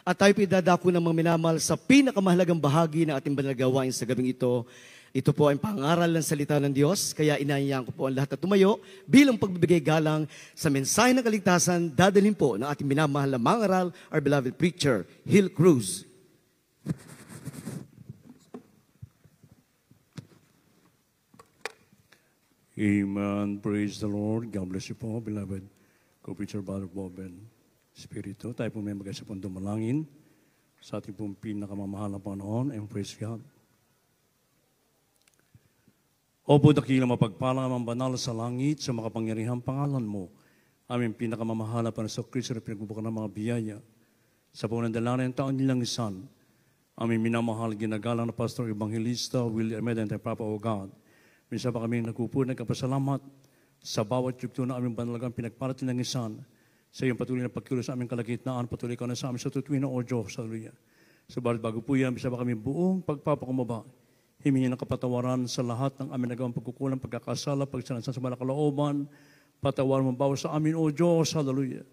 At tayo pinadako ng mga minamahal sa pinakamahalagang bahagi ng ating banal na gawain sa gabing ito. Ito po ay pangaral ng salita ng Diyos, kaya inayayaan ko po ang lahat na tumayo bilang pagbibigay galang sa mensahe ng kaligtasan, dadalhin po ng ating minamahal na mangaral, our beloved preacher, Hill Cruz. Amen. Praise the Lord. God bless you po, beloved co-preacher Brother Bob and Spirito. Tayo po may magay sa pong dumalangin sa ating pong pinakamamahal na Panginoon, and praise God. Opo, dakilang mapagpalang ang banal sa langit sa makapangyarihang pangalan mo. Aming pinakamamahal na Panginoon sa Kristo na pinagbubukan ng mga biyaya. Sa panandalangin ng taon nilang isan, aming minamahal ginagalang na Pastor Evangelista William Ahmed and Papa O God. Minsan pa kami nagpupo, nagkapasalamat sa bawat yugto na aming banalagang pinagparat nilang isan. Sa iyong patuloy na pagkilos sa aming kalagitnaan, patuloy ka na sa amin sa tutuwin na o Diyos. Hallelujah. Subalit bago po yan, bisa ba kami buong pagpapakumaba, himingi ng kapatawaran sa lahat ng aming nagawang pagkukulang, pagkakasala, pagsanansan sa mga kalooban, patawaran mo bawa sa amin, O Diyos. Hallelujah.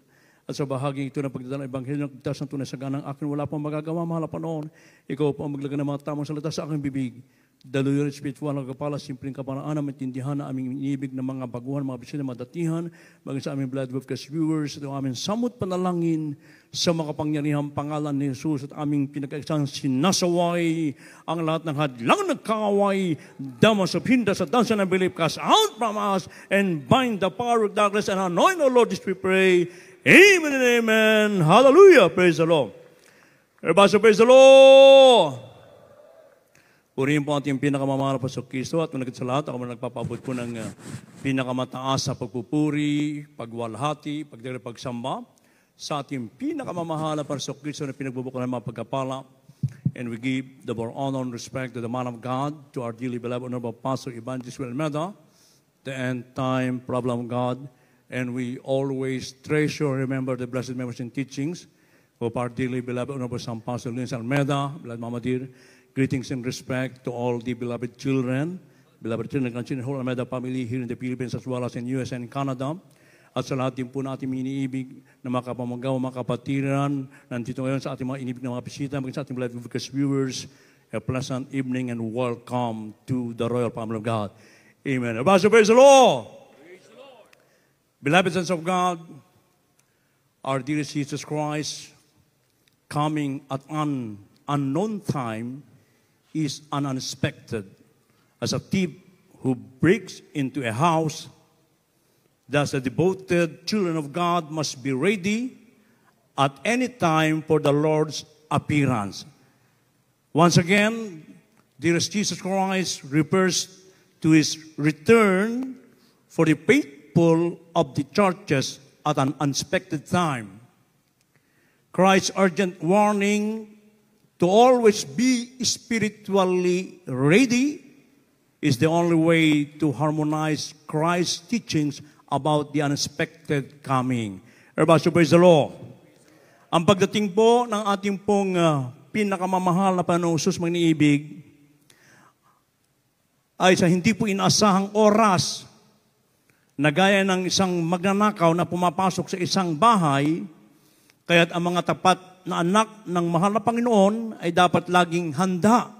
At sa bahaging ito ng pagdadala ng Ebanghelyo ng Pagtas ng tunay sa ganang akin, wala pang magagawa, mahal na Panginoon. Ikaw po ang maglaga ng mga tamang salita sa aking bibig. Daluyan at spiritual ng kapala, simpleng kaparaan na maintindihan na aming inibig ng mga baguhan, mga bisita, mga datihan, maging sa aming blood webcast viewers, ito aming samot panalangin sa makapangyarihang pangalan ni Jesus at aming pinag-aisang sinasaway ang lahat ng hadlang nagkaway, damas of hindas at dansa ng belief, cast out from us and bind the power of darkness and anoint our Lord, this we pray. Amen and amen. Hallelujah. Praise the Lord. Everybody praise the Lord. Purihin po ating pinakamamahal na Pastor Kristo at managad sa lahat, ako man nagpapabot po ng pinakamataas sa pagpupuri, pagwalhati, pagsamba sa ating pinakamamahal na Pastor Kristo na pinagbubukan ng mga pagkapala. And we give the more honor and respect to the man of God, to our dearly beloved Honorable Pastor Evangelist William Meda, the end-time problem of God. And we always treasure, remember the blessed memories and teachings of our dearly beloved Honorable San Pastor Luis Almeida, beloved Mama Dear. Greetings and respect to all the beloved children ng Kansin whole Almeida family here in the Philippines as well as in US and Canada. At sa lahat din po natin iniibig na mga kapamagaw, mga kapatiran, nandito ngayon sa ating mga iniibig na mga bisita, maging sa ating beloved viewers, a pleasant evening and welcome to the royal family of God. Amen. Praise the Lord. Praise the Lord. Beloved sons of God, our dear Jesus Christ, coming at an unknown time, is unexpected. As a thief who breaks into a house, thus the devoted children of God must be ready at any time for the Lord's appearance. Once again, dearest Jesus Christ refers to His return for the faithful of the churches at an unexpected time. Christ's urgent warning to always be spiritually ready is the only way to harmonize Christ's teachings about the unexpected coming. Everybody praise the Lord. Ang pagdating po ng ating pong pinakamamahal na Panginoong Jesus mag-iibig ay sa hindi po inaasahang oras na gaya ng isang magnanakaw na pumapasok sa isang bahay, kaya't ang mga tapat na anak ng mahal na Panginoon ay dapat laging handa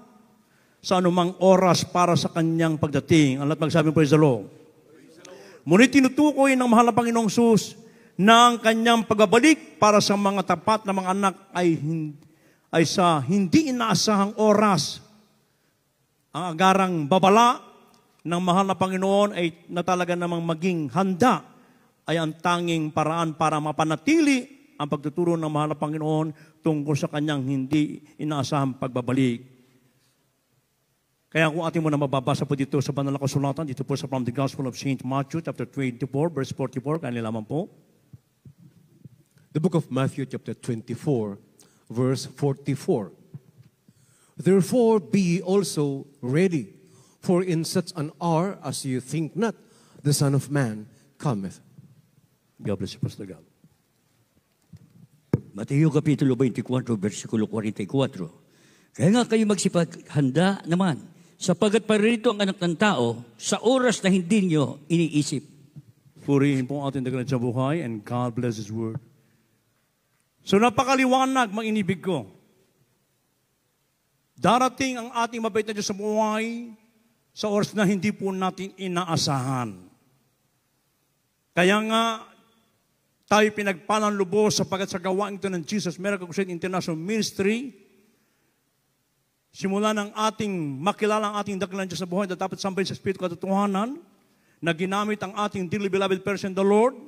sa anumang oras para sa kanyang pagdating. Ang lahat magsabi, praise the Lord. Ngunit tinutukoy ng mahal na Panginoong Jesus na ang kanyang pagbabalik para sa mga tapat na mga anak ay sa hindi inaasahang oras. Ang agarang babala ng mahal na Panginoon ay na talaga namang maging handa ay ang tanging paraan para mapanatili ang pagtuturo ng mahal na Panginoon tungkol sa kanyang hindi inaasahang pagbabalik. Kaya kung ating muna mababasa po dito sa banal na kasulatan, dito po sa from the Gospel of St. Matthew, chapter 24, verse 44, kanila lamang po. The book of Matthew, chapter 24, verse 44. Therefore be ye also ready, for in such an hour as you think not, the Son of Man cometh. God bless you, Pastor God. Mateo Kapitulo 24, versikulo 44. Kaya nga kayo magsipaghanda naman, sapagat paririto ang anak ng tao sa oras na hindi nyo iniisip. Purihin po ating dakilang sa buhay, and God bless His word. So napakaliwanag, mga inibig ko. Darating ang ating mabait na Diyos sa buhay sa oras na hindi po natin inaasahan. Kaya nga, tayo pinagpalang lubos sapagkat sa gawain ito ng Jesus Miracle Crusade International Ministry, simula ng ating makilala ang ating dakilang Diyos sa buhay na dapat sambahin sa Espiritu katotohanan, na ginamit ang ating dearly beloved person, the Lord,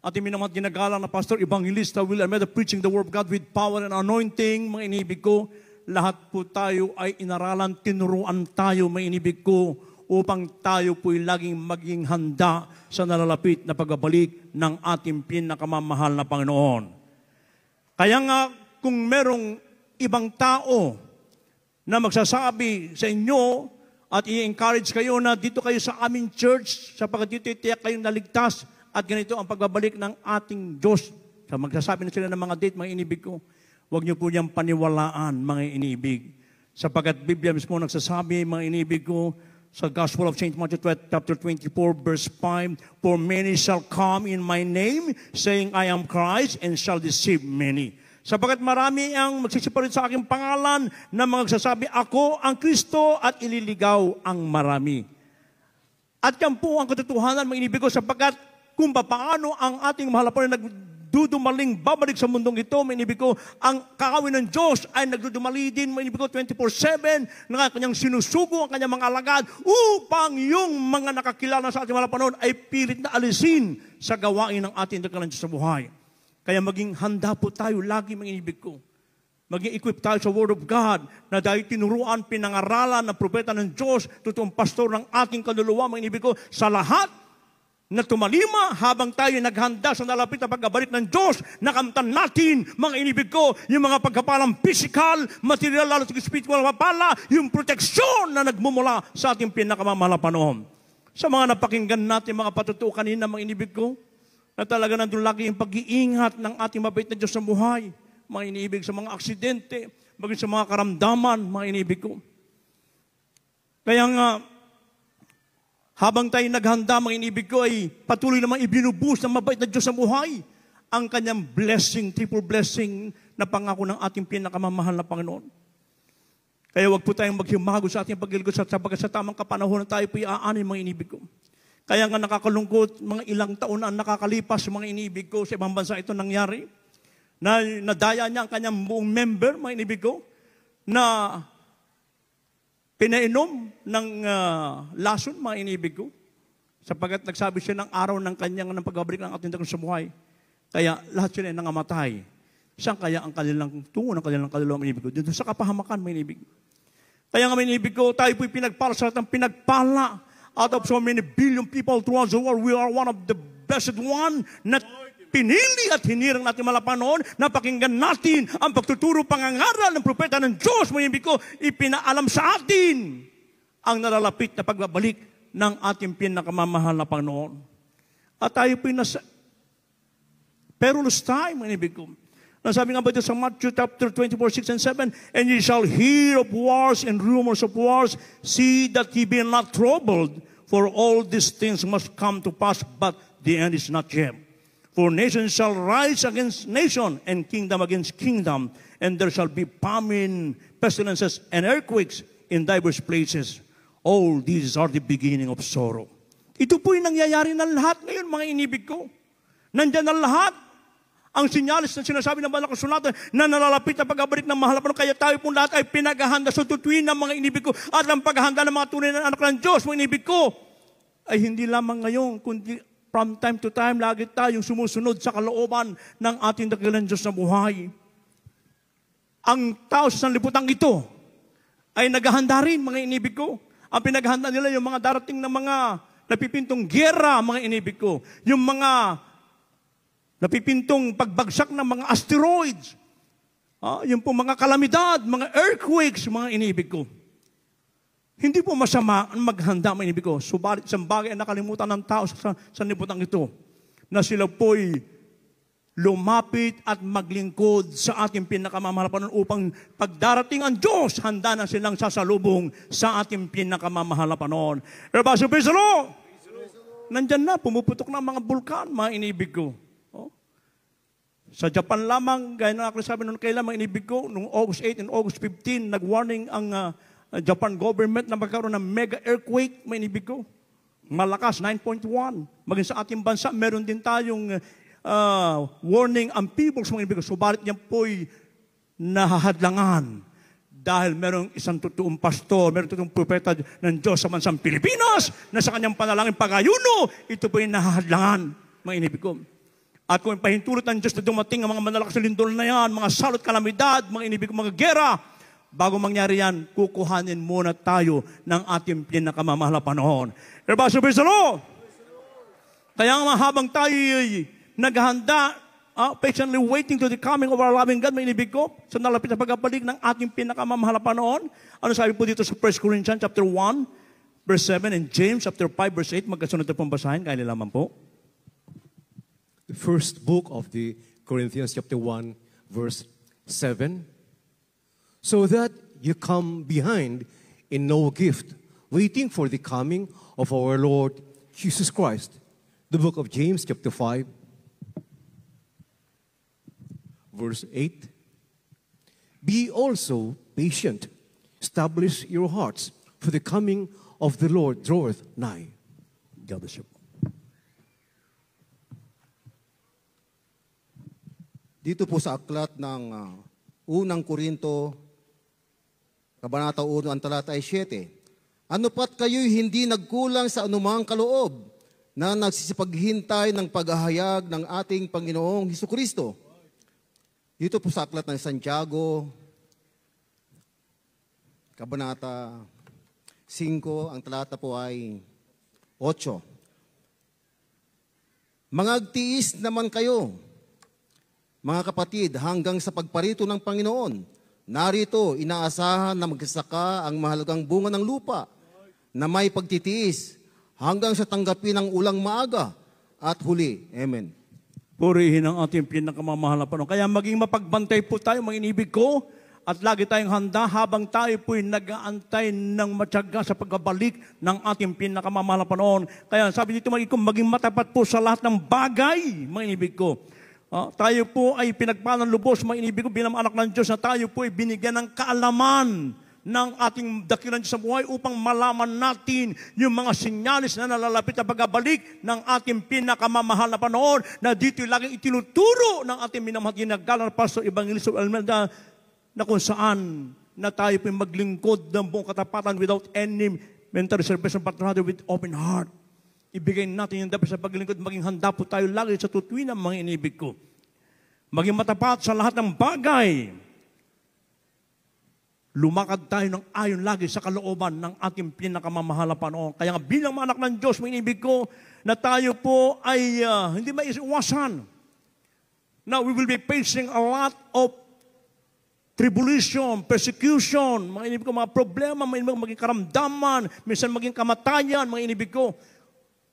ating minamahal ginagalang na Pastor Evangelista Will Almeida, preaching the Word of God with power and anointing, mga inibig ko, lahat po tayo ay inaralan, tinuruan tayo, mga inibig ko, upang tayo po'y laging maging handa sa nalalapit na pagbabalik ng ating pinakamamahal na Panginoon. Kaya nga, kung merong ibang tao na magsasabi sa inyo at i-encourage kayo na dito kayo sa aming church, sapagkat dito tiyak kayong naligtas at ganito ang pagbabalik ng ating Diyos. Sa magsasabi na sila ng mga date, mga inibig ko, huwag niyo po niyang paniwalaan, mga inibig. Sapagkat Biblia mismo nagsasabi, mga inibig ko, sa Gospel of St. Matthew chapter 24, verse 5, For many shall come in my name, saying, I am Christ, and shall deceive many. Sapagkat marami ang magsisiparit sa aking pangalan na magsasabi, ako ang Kristo, at ililigaw ang marami. At yan po ang katotohanan, mga inibig ko, sapagkat kung paano ang ating mahal na Panginoon nagdudumaling babalik sa mundong ito, mga inibig ko, ang kakawin ng Diyos ay nagdudumali din, mga inibig ko, 24/7, na kanyang sinusugo ang kanyang mga alagad upang yung mga nakakilala sa ating mahal na Panginoon ay pilit na alisin sa gawain ng ating dakilang Diyos sa buhay. Kaya maging handa po tayo lagi, mga inibig ko. Maging equip tayo sa Word of God na dahil tinuruan, pinangaralan ng propeta ng Diyos, totoong pastor ng ating kaluluwa, mga inibig ko, sa lahat na tumalima habang tayo naghanda sa nalapit na pagbabalik ng Diyos, nakamtan natin, mga inibig ko, yung mga pagkapalang physical, material, lalo sa spiritual mapala, yung proteksyon na nagmumula sa ating pinakamamahal na panahon. Sa mga napakinggan natin, mga patutuo kanina, mga inibig ko, na talaga nandun lagi yung pag-iingat ng ating mabait na Diyos sa buhay, mga inibig sa mga aksidente, maging sa mga karamdaman, mga inibig ko. Kaya nga, habang tayo naghanda, mga inibig ko, ay patuloy naman ibinubus ng mabait na Diyos sa buhay ang kanyang blessing, triple blessing na pangako ng ating pinakamamahal na Panginoon. Kaya wag po tayong maghimago sa ating pagilgos at sapagkat sa tamang kapanahon na tayo po iaanay, mga inibig ko. Kaya nga nakakalungkot, mga ilang taon na nakakalipas, mga inibig ko, sa ibang bansa ito nangyari, na nadaya niya ang kanyang buong member, mga inibig ko, na pinainom ng lason, mga inibig ko, sapagkat nagsabi siya ng araw ng kanyang ng pagbabalik ng ating dakilang sa buhay. Kaya lahat sila ay nangamatay. Saan kaya ang kanilang tungo ng kanilang kaluluwa, mga inibig ko? Dito sa kapahamakan, mga inibig. Kaya nga, mga inibig ko, tayo po'y pinagpala sa ating pinagpala. Out of so many billion people throughout the world, we are one of the blessed one na pinili at hinirang natin malapanon na pakinggan natin ang pagtuturo pangangaral ng propeta ng Diyos. Mga ibig ko, ipinaalam sa atin ang nalalapit na pagbabalik ng ating pinakamamahal na Panginoon. At tayo pinasa perilous time, mga ibig ko. Nasabi nga ba dito sa Matthew chapter 24, 6 and 7, And ye shall hear of wars and rumors of wars, see that ye be not troubled, for all these things must come to pass, but the end is not yet. For nation shall rise against nation, and kingdom against kingdom, and there shall be famine, pestilences, and earthquakes in diverse places. All these are the beginning of sorrow. Ito po'y nangyayari na lahat ngayon, mga inibig ko. Nandyan na lahat. Ang sinyalis na sinasabi ng banal na kasulatan na nalalapit na pagbabalik ng mahal na Panginoon. Kaya tayo pong lahat ay pinaghahanda sa tutuin ng mga inibig ko at ang paghahanda ng mga tunay na anak ng Diyos, mga inibig ko, ay hindi lamang ngayon, kundi from time to time, lagi tayong sumusunod sa kalooban ng ating dakilang Diyos na buhay. Ang tao sa sanlibutan ito ay naghahanda rin, mga inibig ko. Ang pinaghahanda nila yung mga darating na mga napipintong giyera, mga inibig ko. Yung mga napipintong pagbagsak ng mga asteroids. Yung po mga kalamidad, mga earthquakes, mga inibig ko. Hindi po masama ang maghanda, mga inibig ko. Subalit isang bagay ang nakalimutan ng tao sa sanlibutan ito, na sila po'y lumapit at maglingkod sa ating pinakamamahal na Panginoon upang pagdarating ang Diyos, handa na silang sasalubong sa ating pinakamamahal na Panginoon. Everybody, praise the Lord! Nandyan na, pumuputok na ang mga bulkan, mga inibig ko. Sa Japan lamang, gaya na ako sabi noon kailan, mga inibig ko, noong August 8 and August 15, nag-warning ang Japan government na magkaroon ng mega earthquake, mga inibig ko. Malakas, 9.1. Maging sa ating bansa, meron din tayong warning ang peoples, mga inibig ko. Subalit niyan po'y nahahadlangan. Dahil merong isang totoong pastor, merong totoong propeta ng Diyos sa bansang Pilipinas, na sa kanyang panalangin pag-ayuno, ito po'y nahahadlangan, mga inibig ko. At kung pahintulot ng Diyos na dumating ang mga manalakas na lindol na yan, mga salot, kalamidad, mga inibig mga gera, bago mangyari yan, kukuhanin muna tayo ng ating pinakamamahal na panahon. Everybody, praise the Lord! Kaya nga habang tayo naghahanda, patiently waiting to the coming of our loving God, mga inibig ko, sa nalapit na pagbabalik ng ating pinakamamahal na panahon, ano sabi po dito sa 1 Corinthians chapter 1, verse 7, and James chapter 5, verse 8, magkasunod na pong basahin, kaya nilaman po. The first book of the Corinthians chapter 1 verse 7. So that you come behind in no gift, waiting for the coming of our Lord Jesus Christ. The book of James chapter 5 verse 8. Be also patient, establish your hearts, for the coming of the Lord draweth nigh. God bless you. Dito po sa aklat ng unang Korinto, Kabanata 1, ang talata ay 7. Ano pat kayo'y hindi nagkulang sa anumang kaloob na nagsisipaghintay ng paghahayag ng ating Panginoong Hesukristo. Dito po sa aklat ng Santiago, Kabanata 5, ang talata po ay 8. Mangagtiis naman kayo, mga kapatid, hanggang sa pagparito ng Panginoon. Narito, inaasahan na magsaka ang mahalagang bunga ng lupa na may pagtitiis hanggang sa tanggapin ang ulang maaga at huli. Amen. Purihin ang ating pinakamamahal na panahon. Kaya maging mapagbantay po tayo, mga inibig ko, at lagi tayong handa habang tayo po'y nag-aantay ng matyaga sa pagbabalik ng ating pinakamamahal na panahon. Kaya sabi dito, maging matapat po sa lahat ng bagay, mga inibig ko. Tayo po ay pinagpalang lubos, mga inibig ko, bilang anak ng Diyos, na tayo po ay binigyan ng kaalaman ng ating dakilan sa buhay upang malaman natin yung mga sinyalis na nalalapit na pagbabalik ng ating pinakamamahal na panahon, na dito laging itinuturo ng ating minamahal ginagalang Pastor Evangelista Almeida, na kung saan na tayo po maglingkod ng buong katapatan without any mental reservation, but rather with open heart. Ibigay natin yung dapat sa paglingkod, maging handa po tayo lagi sa tutuin ng mga inibig ko. Maging matapat sa lahat ng bagay. Lumakad tayo ng ayon lagi sa kalooban ng ating pinakamamahal na panahon. Kaya nga bilang mga anak ng Diyos, mga inibig ko, na tayo po ay hindi maiiwasan. Now, we will be facing a lot of tribulation, persecution, mga inibig ko, mga problema, maging karamdaman, minsan maging kamatayan, mga inibig ko.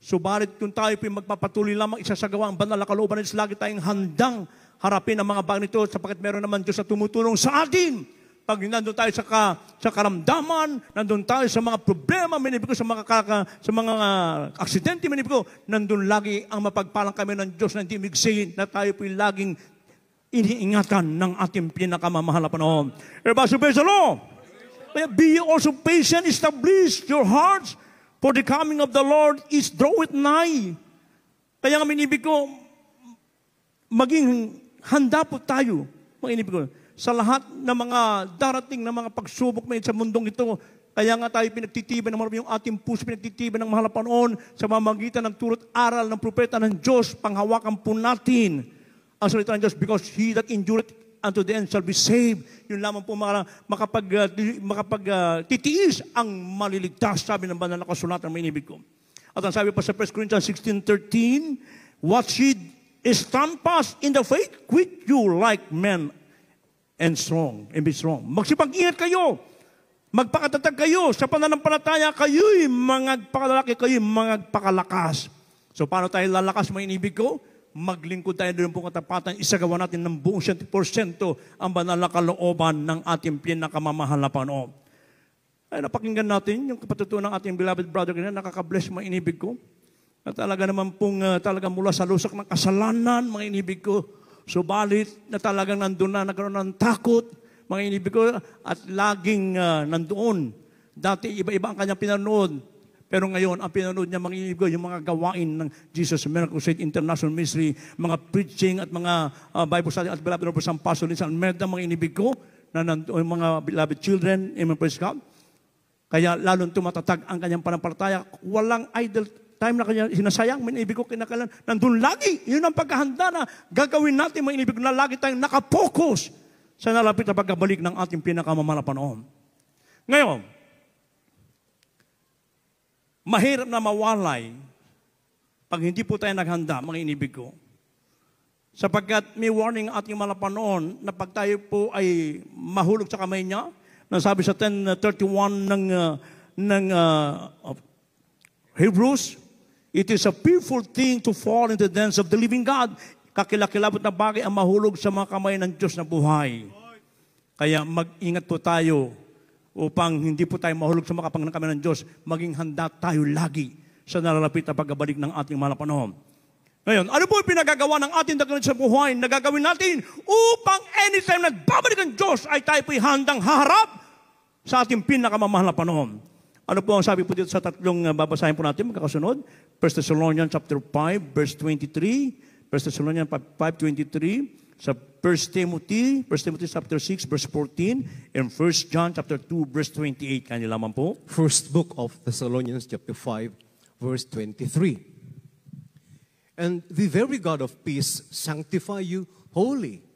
Subalit kung tayo po magpapatuloy lamang isasagawa ang banal na kalooban ng Diyos, lagi tayong handang harapin ang mga bagay nito sapagkat meron naman Diyos na tumutulong sa atin. Pag nandun tayo sa karamdaman, nandun tayo sa mga problema, minibig ko, sa mga aksidente, minibig ko, nandun lagi ang mapagpalang kami ng Diyos na hindi migsi, na tayo po'y laging iniingatan ng ating pinakamamahal na panahon. Everybody, praise the Lord! Be also patient, establish your hearts, for the coming of the Lord is draweth nigh. Kaya nga minibig ko, maging handa po tayo, mga inibig ko, sa lahat ng mga darating na mga pagsubok sa mundong ito. Kaya nga tayo pinagtitibay ng marami yung ating puso, pinagtitibay ng mahal na panahon sa mamagitan ng turot aral ng propeta ng Diyos, panghawakan po natin ang salita ng Diyos, because he that endureth unto the end shall be saved. Yun lamang po makapagtitiis ang maliligtas, sabi ng banal na kasulatan, may inibig ko. At ang sabi pa sa 1 Corinthians 16:13, what ye stand fast in the faith, quit you like men and strong, and be strong. Magsipag-ingat kayo, magpakatatag kayo, sa pananampalataya kayo'y magpakalalaki, kayo'y magpakalakas. So paano tayo lalakas, mga inibig ko? Maglingkod tayo doon pong katapatan, isagawa natin ng buong 100% ang banal na kalooban ng ating pinakamamahal na panahon. Ay, napakinggan natin yung kapatutuan ng ating beloved brother kanina, nakaka-bless, mga inibig ko. At talaga naman pong talaga mula sa lusak ng kasalanan, mga inibig ko, Subalit na talagang nandun na, nagkaroon ng takot, mga inibig ko, at laging nandoon. Dati iba-iba ang kanyang pinanood. Pero ngayon, ang pinanood niya, mga inibig ko, yung mga gawain ng Jesus Miracle Crusade International Ministry, mga preaching at mga Bible study at beloved of San Pastor Linsan Merda, mga inibig ko, na nandoon, yung mga beloved children, amen, praise God. Kaya lalong tumatatag ang kanyang panampalataya. Walang idle time na kanya sinasayang, mga inibig ko, kinakalan, nandun lagi. Yun ang pagkahanda na gagawin natin, mga inibig ko, na lagi tayong nakapokus sa nalapit na pagkabalik ng ating pinakamamahal na panahon. Ngayon, mahirap na mawalay pag hindi po tayo naghanda, mga inibig ko. Sapagkat may warning ang ating mga panoon na pag tayo po ay mahulog sa kamay niya, nasabi sa 10:31 ng Hebrews, it is a fearful thing to fall into the hands of the living God. Kakilakilabot na bagay ang mahulog sa mga kamay ng Diyos na buhay. Kaya mag-ingat po tayo upang hindi po tayo mahulog sa mga kamay ng Diyos, maging handa tayo lagi sa nalalapit na pagbabalik ng ating mga panahon. Ngayon, ano po yung pinagagawa ng ating dakilan sa buhay na gagawin natin upang anytime na babalik ang Diyos ay tayo po'y handang haharap sa ating pinakamamahal na panahon? Ano po ang sabi po dito sa tatlong babasahin po natin magkakasunod? 1 Thessalonians chapter 5, verse 23, 1 Thessalonians 5:23, sa 1 Timothy chapter 6, verse 14, and 1 John chapter 2, verse 28. Kanya lamang po. First book of Thessalonians chapter 5, verse 23. And the very God of peace sanctify you wholly.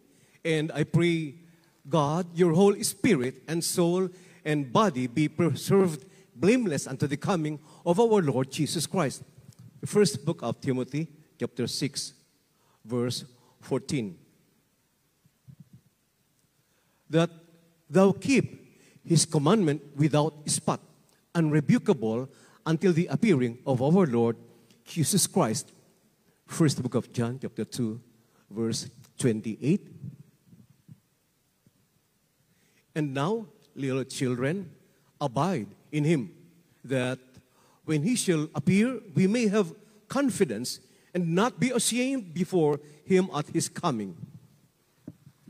And I pray, God, your whole spirit and soul and body be preserved blameless unto the coming of our Lord Jesus Christ. The first book of Timothy, chapter 6, verse 14. That thou keep his commandment without spot, unrebukable, until the appearing of our Lord Jesus Christ. First book of John, chapter 2, verse 28. And now, little children, abide in him, that when he shall appear, we may have confidence and not be ashamed before him at his coming.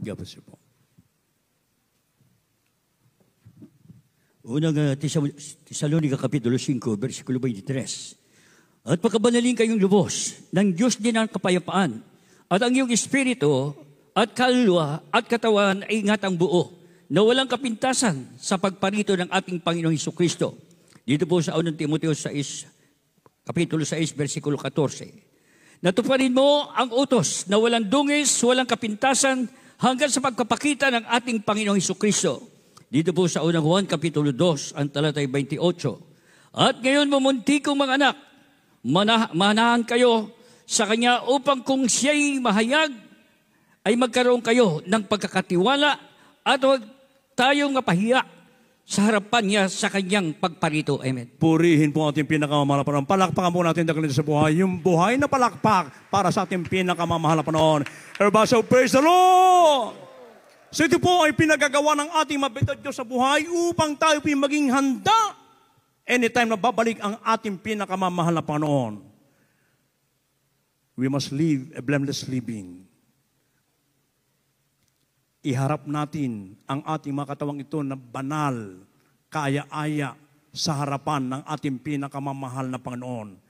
God bless you po. Unang Tesalonica Kapitulo 5, versikulo 23. At pagkabanalin kayong lubos ng Diyos din ang kapayapaan, at ang iyong espiritu at kaluluwa at katawan ay ingatang buo, na walang kapintasan sa pagparito ng ating Panginoong Hesukristo. Dito po sa 1 Timoteo 6, Kapitulo 6, versikulo 14. Natuparin mo ang utos na walang dungis, walang kapintasan, hanggang sa pagpapakita ng ating Panginoong Hesukristo. Dito po sa 1 Juan Kapitulo 2, ang talatay 28. At ngayon, mamunti kong mga anak, manahan kayo sa Kanya upang kung siya'y mahayag, ay magkaroon kayo ng pagkakatiwala at huwag tayong mapahiya sa harapan niya sa Kanyang pagparito. Amen. Purihin po ating pinakamamahal na panahon. Palakpakan po natin dakilan sa buhay. Yung buhay na palakpak para sa ating pinakamamahal na panahon. Everybody, so praise the Lord! So ito po ay pinagagawa ng ating mabitad Diyos sa buhay upang tayo po maging handa anytime na babalik ang ating pinakamamahal na Panginoon. We must live a blameless living. Iharap natin ang ating mga katawang ito na banal, kaya-aya sa harapan ng ating pinakamamahal na Panginoon.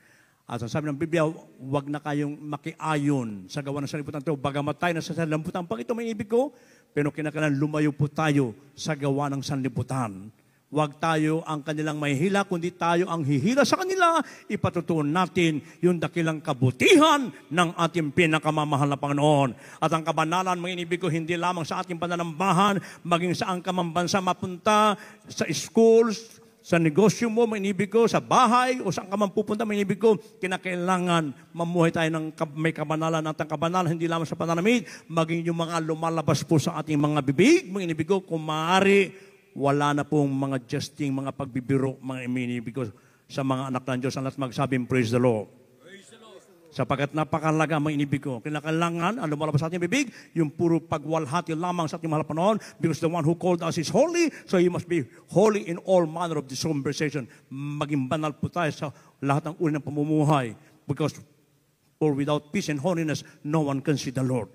At sabi ng Biblia, huwag na kayong makiayon sa gawa ng sanlibutan ito. Bagamat tayo na sa sanlibutan pang ito, may ibig ko, pero kinakailangan lumayo po tayo sa gawa ng sanlibutan. Huwag tayo ang kanilang mahihila, kundi tayo ang hihila sa kanila. Ipatutuon natin yung dakilang kabutihan ng ating pinakamamahal na Panginoon. At ang kabanalan, mga inibig ko, hindi lamang sa ating pananambahan, maging saan ka man bansa mapunta, sa schools, sa negosyo mo, mga inibig ko, sa bahay, o saan ka man pupunta, mga inibig ko, kinakailangan mamuhay tayo ng may kabanalan at ang kabanalan, hindi lamang sa pananamit, maging yung mga lumalabas po sa ating mga bibig, mga inibig ko, kung maaari, wala na pong mga justing, mga pagbibiro, mga inibig ko sa mga anak ng Diyos. Ang lahat magsabing, praise the Lord. Sapagkat napakalaga mga inibig ko. Kinakailangan, ang lumalabas sa ating bibig, yung puro pagwalhati lamang sa ating mahal panahon, because the one who called us is holy, so he must be holy in all manner of this conversation. Maging banal po tayo sa lahat ng uri ng pamumuhay, because for without peace and holiness, no one can see the Lord.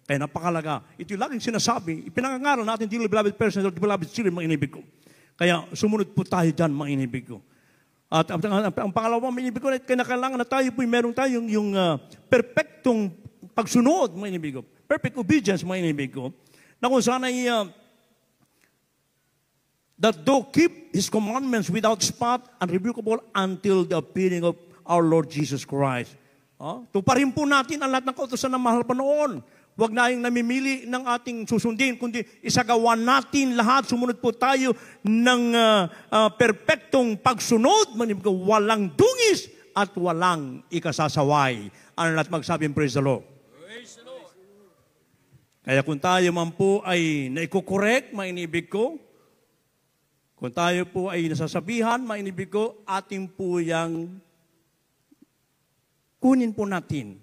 Kaya napakalaga. Ito yung laging sinasabi, ipinangangaral natin, dearly beloved persons, or beloved children, mga inibig ko. Kaya sumunod po tayo dyan, mga inibig ko. At ang pangalawang mga inibig ko, kailangan na tayo po, meron tayong yung perfectong pagsunod, mga inibig ko. Perfect obedience, mga inibig ko. Na kung saan ay, that thou keep His commandments without spot and rebukable until the appearing of our Lord Jesus Christ. Tuparin po natin ang lahat ng kautusan ng mahal pa noon. Huwag na yung namimili ng ating susundin, kundi isagawa natin lahat. Sumunod po tayo ng perpektong pagsunod. Walang dungis at walang ikasasaway. Ano lahat magsabing, praise the Lord. Praise the Lord. Kaya kung tayo man po ay naikukorek, mainibig ko, kung tayo po ay nasasabihan, mainibig ko, ating po yang kunin po natin.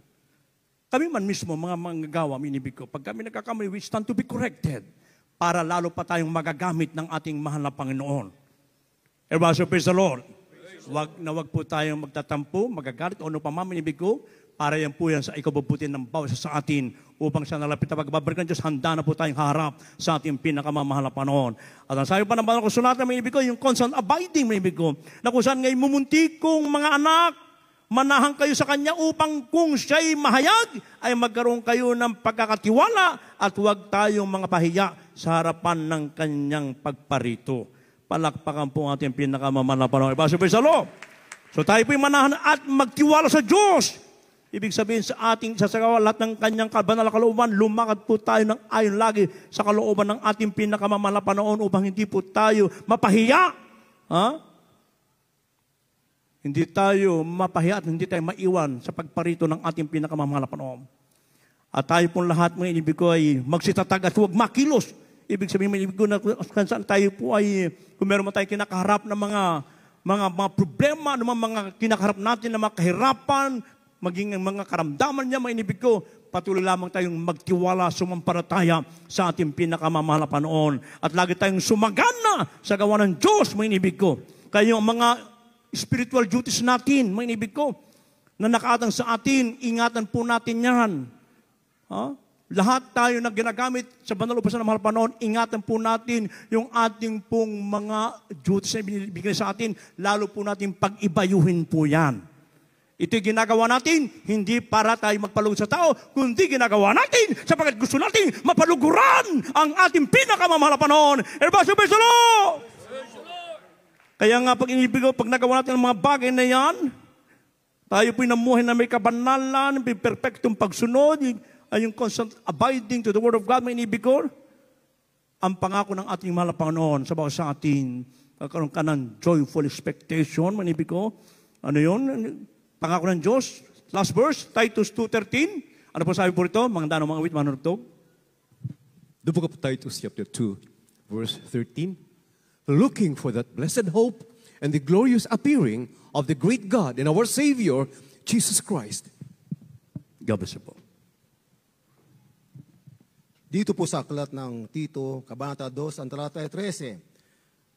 Kami man mismo, mga manggagawa, minibig ko, pag kami nagkakamali, we stand to be corrected para lalo pa tayong magagamit ng ating mahal na Panginoon. Everybody, praise the Lord. Wag po tayong magtatampo, magagalit, o ano pa man, minibig ko, para yan po yan sa ikabubutin ng bawat sa atin upang sa nalapit na pagbabalik ng Diyos, handa na po tayong harap sa ating pinakamamahal na Panginoon. At ang sabi pa ng banal na kasulatan, minibig ko, yung constant abiding, minibig ko, na kung saan ngayon mumuntikong mga anak, manahan kayo sa Kanya upang kung siya'y mahayag, ay magkaroon kayo ng pagkakatiwala at huwag tayong mga pahiya sa harapan ng Kanyang pagparito. Palakpakan po ang ating pinakamamahal na Panginoon. Ibasa po sa loob. So tayo po'y manahan at magtiwala sa Diyos. Ibig sabihin sa ating sasagawa lahat ng Kanyang banal na kalooban, lumakad po tayo ng ayon lagi sa kalooban ng ating pinakamamahal na Panginoon upang hindi po tayo mapahiya. Hindi tayo mapahiya at hindi tayo maiwan sa pagparito ng ating pinakamamahal na Panginoon. At tayo pong lahat, mga inibig ko, ay magsitatag at huwag makilos. Ibig sabihin, mga inibig ko, na kung saan tayo po ay, kung meron tayo kinakaharap ng mga problema, mga kinakaharap natin na mga kahirapan, maging mga karamdaman niya, mga inibig ko, patuloy lamang tayong magtiwala, sumampalataya sa ating pinakamamahal na Panginoon. At lagi tayong sumagana sa gawa ng Diyos, mga inibig ko. Kaya yung mga spiritual duties natin, mga inibig ko, na nakaatang sa atin, ingatan po natin yan. Lahat tayo na ginagamit sa banal upasan ng mahal Panginoon, ingatan po natin yung ating pong mga duties na binibigay sa atin, lalo po natin pag-ibayuhin po yan. Ito'y ginagawa natin, hindi para tayo magpalugod sa tao, kundi ginagawa natin sapagkat gusto natin mapaluguran ang ating pinakamamahal na Panginoon. Everybody, praise the Lord! Kaya nga pag inibig ko, pag nagawa natin ang mga bagay na yan, tayo po'y namuhay na may kabanalan, may perfectong pagsunod, ay yung constant abiding to the Word of God, may inibig ko, ang pangako ng ating mahal na Panginoon sa bawat sa atin, magkaroon ka ng joyful expectation, may inibig ko. Ano yun? Pangako ng Diyos. Last verse, Titus 2:13. Ano po sabi po rito? Mga danong mga wit, mga nurtog. The book of Titus chapter 2, verse 13. Looking for that blessed hope and the glorious appearing of the great God and our Savior, Jesus Christ. God bless you po. Dito po sa aklat ng Tito, Kabanata 2, ang talata 13,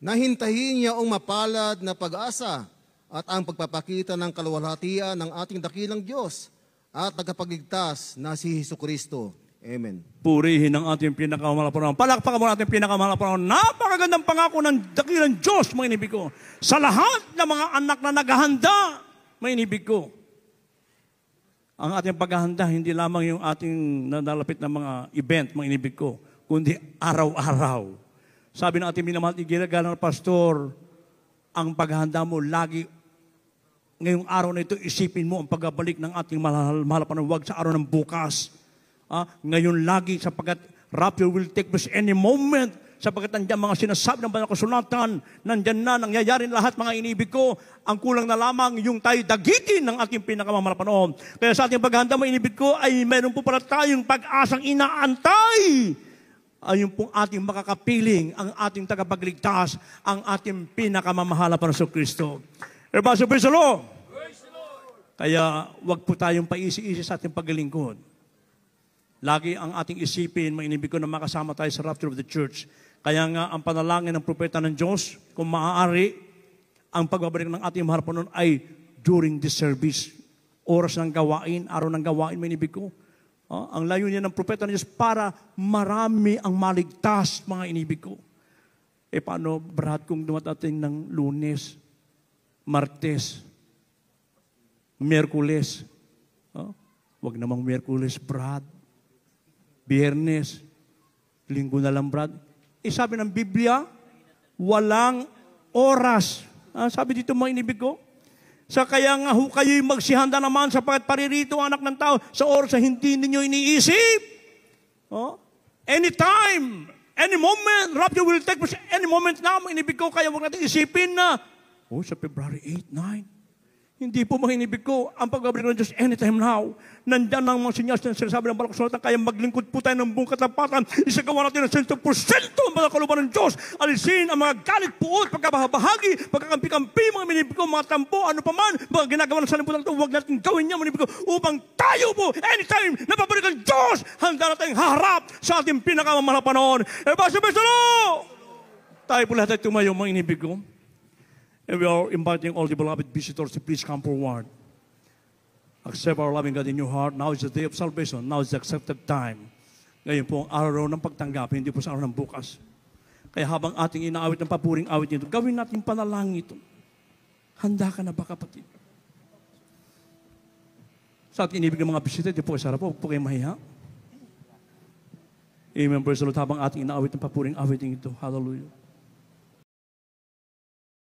nahintahin niya ang mapalad na pag-asa at ang pagpapakita ng kaluwalhatian ng ating dakilang Diyos at tagapagligtas na si Jesucristo. Amen. Purihin ang ating pinakamahal na Panginoon. Palakpakan mo ang ating pinakamahal na Panginoon. Napakagandang pangako ng dakilang Diyos, mga inibig ko. Sa lahat ng mga anak na naghahanda, mga inibig ko. Ang ating paghahanda, hindi lamang yung ating nadalapit na mga event, mga inibig ko, kundi araw-araw. Sabi ng ating minamahal igiragalang pastor, ang paghahanda mo lagi, ngayong araw na ito, isipin mo ang pagbabalik ng ating mahal na Panginoon. Huwag sa araw ng bukas. Ngayon lagi, sapagkat rapture will take place any moment, sapagkat nandiyan mga sinasabi ng banal na kasulatan, nandiyan na, nangyayari lahat, mga inibig ko. Ang kulang na lamang yung tayo dagitin ng ating pinakamamahal na Panginoon. Kaya sa ating paghahanda, mga inibig ko, ay meron po pala tayong pag-asang inaantay. Ayun pong ating makakapiling, ang ating tagapagligtas, ang ating pinakamamahal na Panginoon Kristo. Everybody, praise the Lord! Kaya wag po tayong paisi-isi sa ating paglilingkod. Lagi ang ating isipin, mga inibig ko, na makasama tayo sa rapture of the church. Kaya nga, ang panalangin ng propeta ng Diyos, kung maaari, ang pagbabalik ng ating mahal Panginoon ay during this service. Oras ng gawain, araw ng gawain, mga inibig ko. Ang layunin ng propeta ng Diyos para marami ang maligtas, mga inibig ko. Paano, Brad, kung dumatating ng Lunes, Martes, Miyerkules? Wag namang Miyerkules, Brad. Biyernes, Linggo na lang, Brad. Sabi ng Biblia, walang oras. Sabi dito, mga inibig ko. Kaya nga kayo'y magsihanda naman sapagkat paririto ang anak ng tao sa oras na hindi ninyo iniisip. Anytime, any moment, rapture will take place any moment na, inibig ko, kaya huwag natin isipin na, sa February 8, 9, hindi po mga inibig ko, ang pagbabalik ng Diyos anytime now. Nandyan ang mga sinyas na sinasabi ng Banal na Kasulatan, kaya maglingkod po tayo ng buong katapatan. Isagawa natin ng 100% ang mga kalooban ng Diyos. Alisin ang mga galit puot, pagkabahagi, pagkakampi-kampi, mga inibig ko, mga tampo, ano pa man, mga ginagawa ng salimutan ito, huwag natin gawin niya, mga inibig ko, upang tayo po, anytime, napabalik ang Diyos, handa natin haharap sa ating pinakamamahal na panahon. Tayo po lahat ay tumayo, mga inibig ko. And we are inviting all the beloved visitors to please come forward. Accept our loving God in your heart. Now is the day of salvation. Now is the accepted time. Ngayon po ang araw ng pagtanggap, hindi po sa araw ng bukas. Kaya habang ating inaawit ng papuring awit nito, gawin natin panalangin ito. Handa ka na ba, kapatid? Sa ating inibig ng mga bisita, di po kayo sarap po, huwag po kayo mahiya. Amen. Praise the Lord. Habang ating inaawit ng papuring awit ito. Hallelujah.